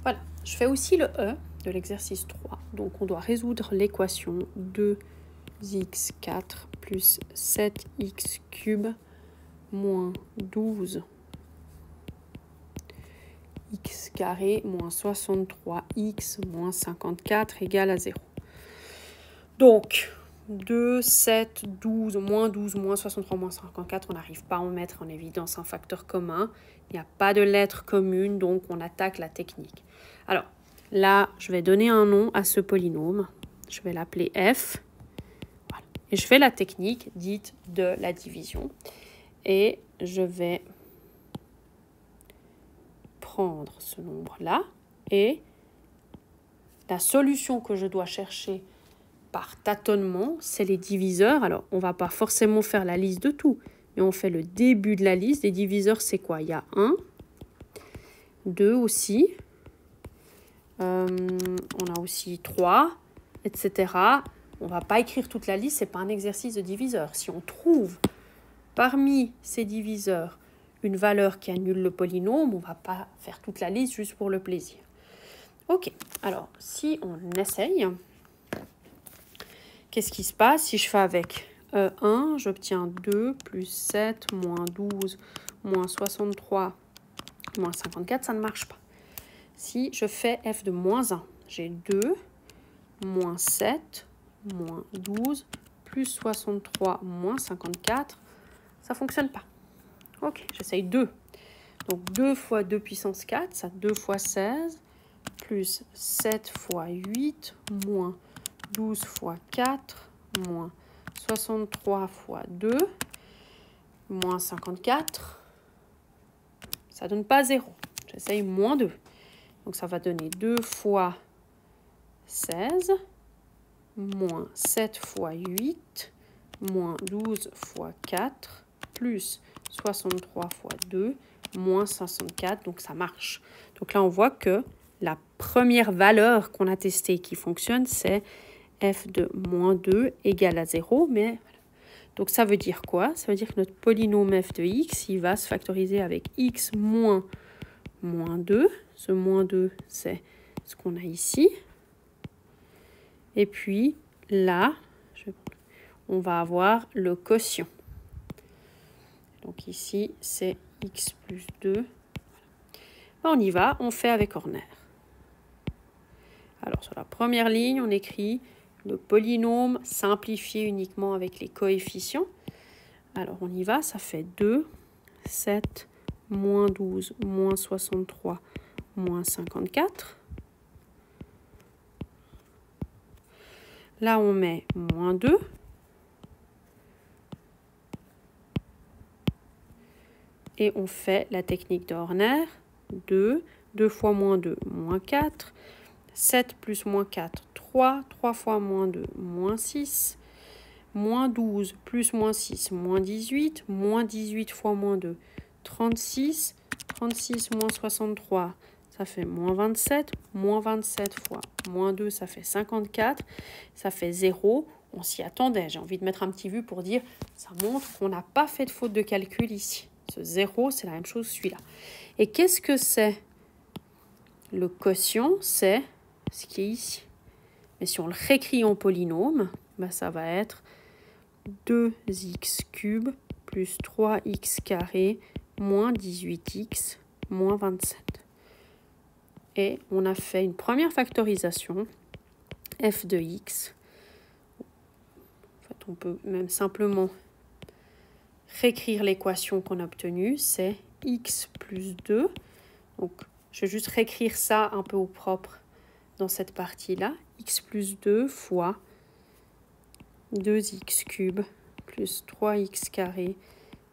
Voilà, je fais aussi le E de l'exercice 3. Donc, on doit résoudre l'équation 2x4 plus 7x cube moins 12x carré moins 63x moins 54 égale à 0. Donc, 2, 7, 12, moins 63, moins 54, on n'arrive pas à en mettre en évidence un facteur commun. Il n'y a pas de lettre commune, donc on attaque la technique. Alors, là, je vais donner un nom à ce polynôme. Je vais l'appeler f. Voilà. Et je fais la technique dite de la division. Et je vais prendre ce nombre-là. Et la solution que je dois chercher par tâtonnement, c'est les diviseurs. Alors, on ne va pas forcément faire la liste de tout, mais on fait le début de la liste. Les diviseurs, c'est quoi? Il y a 1, 2 aussi. On a aussi 3, etc. On ne va pas écrire toute la liste, ce n'est pas un exercice de diviseur. Si on trouve parmi ces diviseurs une valeur qui annule le polynôme, on ne va pas faire toute la liste juste pour le plaisir. Ok, alors si on essaye, qu'est-ce qui se passe si je fais avec 1, j'obtiens 2 plus 7 moins 12 moins 63 moins 54, ça ne marche pas. Si je fais f de moins 1, j'ai 2 moins 7 moins 12 plus 63 moins 54, ça ne fonctionne pas. Ok, j'essaye 2. Donc 2 fois 2 puissance 4, ça 2 fois 16, plus 7 fois 8, moins 12 fois 4, moins 63 fois 2, moins 54. Ça ne donne pas 0. J'essaye moins 2. Donc ça va donner 2 fois 16, moins 7 fois 8, moins 12 fois 4, plus 63 fois 2, moins 64. Donc ça marche. Donc là, on voit que la première valeur qu'on a testée qui fonctionne, c'est f de moins 2 égale à 0. Mais donc ça veut dire quoi? Ça veut dire que notre polynôme f de x, il va se factoriser avec x moins 2. Ce moins 2, c'est ce qu'on a ici. Et puis là, on va avoir le quotient. Donc ici, c'est x plus 2. On y va, on fait avec Horner. Alors sur la première ligne, on écrit le polynôme simplifié uniquement avec les coefficients. Alors on y va, ça fait 2, 7, moins 12, moins 63, moins 54. Là, on met moins 2. Et on fait la technique de Horner. 2, 2 fois moins 2, moins 4. 7 plus moins 4, 3. 3 fois moins 2, moins 6. Moins 12 plus moins 6, moins 18. Moins 18 fois moins 2, 36. 36 moins 63, ça fait moins 27. Moins 27 fois moins 2, ça fait 54. Ça fait 0. On s'y attendait. J'ai envie de mettre un petit vu pour dire, ça montre qu'on n'a pas fait de faute de calcul ici. Ce 0, c'est la même chose celui-là. Et qu'est-ce que c'est? Le quotient, c'est ce qui est ici. Mais si on le réécrit en polynôme, ça va être 2x cube plus 3x carré moins 18x moins 27. Et on a fait une première factorisation, f de x. En fait, on peut même simplement réécrire l'équation qu'on a obtenue, c'est x plus 2. Donc, je vais juste réécrire ça un peu au propre dans cette partie-là. X plus 2 fois 2x cube plus 3x carré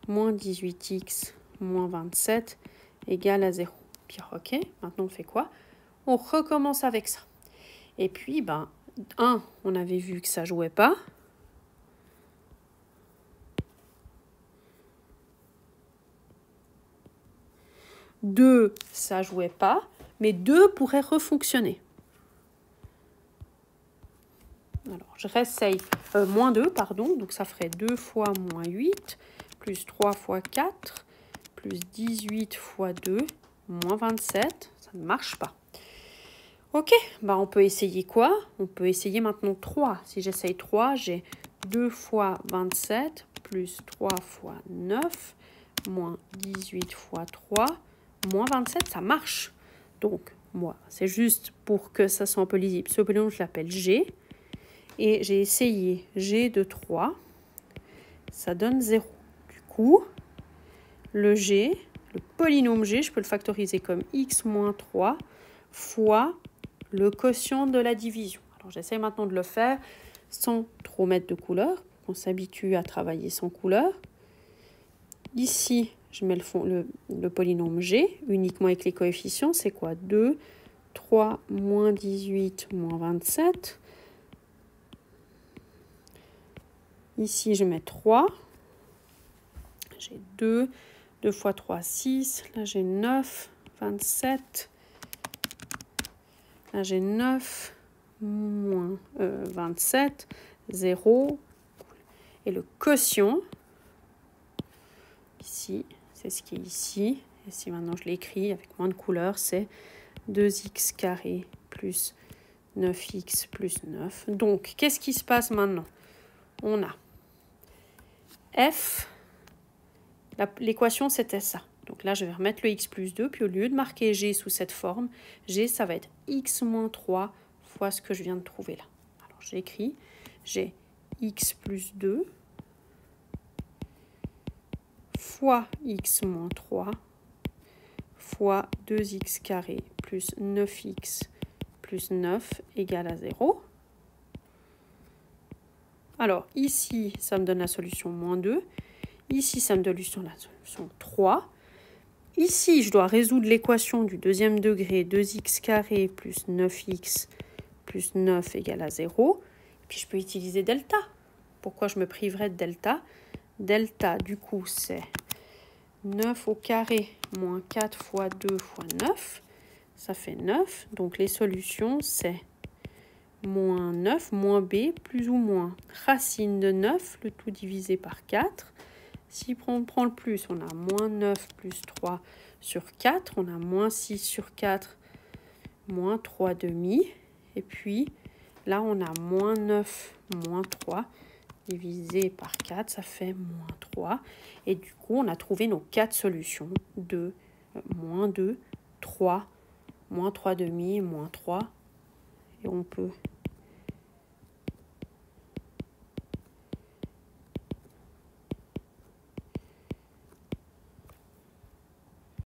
moins 18x moins 27 égale à 0. Puis, ok, maintenant on fait quoi? On recommence avec ça. Et puis, 1, on avait vu que ça ne jouait pas. 2, ça ne jouait pas, mais 2 pourrait refonctionner. Alors, je réessaye. Moins 2, pardon, donc ça ferait 2 fois moins 8, plus 3 fois 4, plus 18 fois 2, moins 27. Ça ne marche pas. Ok, bah on peut essayer quoi? On peut essayer maintenant 3. Si j'essaye 3, j'ai 2 fois 27 plus 3 fois 9 moins 18 fois 3 moins 27, ça marche. Donc, moi, c'est juste pour que ça soit un peu lisible. Ce polynôme, je l'appelle G. Et j'ai essayé G de 3. Ça donne 0. Du coup, le G, le polynôme G, je peux le factoriser comme x moins 3 fois le quotient de la division. Alors, j'essaie maintenant de le faire sans trop mettre de couleur. On s'habitue à travailler sans couleur. Ici, je mets le polynôme G, uniquement avec les coefficients. C'est quoi? 2, 3, moins 18, moins 27. Ici, je mets 3. J'ai 2. 2 fois 3, 6. Là, j'ai 9, 27. Là, j'ai 9, moins 27, 0. Et le quotient, ici, c'est ce qui est ici. Et si maintenant je l'écris avec moins de couleurs, c'est 2x carré plus 9x plus 9. Donc, qu'est-ce qui se passe maintenant? On a f, l'équation c'était ça. Donc là, je vais remettre le x plus 2, puis au lieu de marquer g sous cette forme, g, ça va être x moins 3 fois ce que je viens de trouver là. Alors, j'écris, j'ai x plus 2 fois x moins 3 fois 2x carré plus 9x plus 9 égale à 0. Alors, ici, ça me donne la solution moins 2. Ici, ça me donne la solution 3. Ici, je dois résoudre l'équation du deuxième degré, 2x carré plus 9x plus 9 égale à 0. Et puis, je peux utiliser delta. Pourquoi je me priverais de delta? Delta, du coup, c'est 9 au carré moins 4 fois 2 fois 9. Ça fait 9. Donc, les solutions, c'est moins 9, moins b, plus ou moins racine de 9, le tout divisé par 4. Si on prend le plus, on a moins 9 plus 3 sur 4. On a moins 6 sur 4, moins 3 demi. Et puis, là, on a moins 9, moins 3 divisé par 4. Ça fait moins 3. Et du coup, on a trouvé nos 4 solutions. 2, moins 2, 3, moins 3 demi, moins 3. Et on peut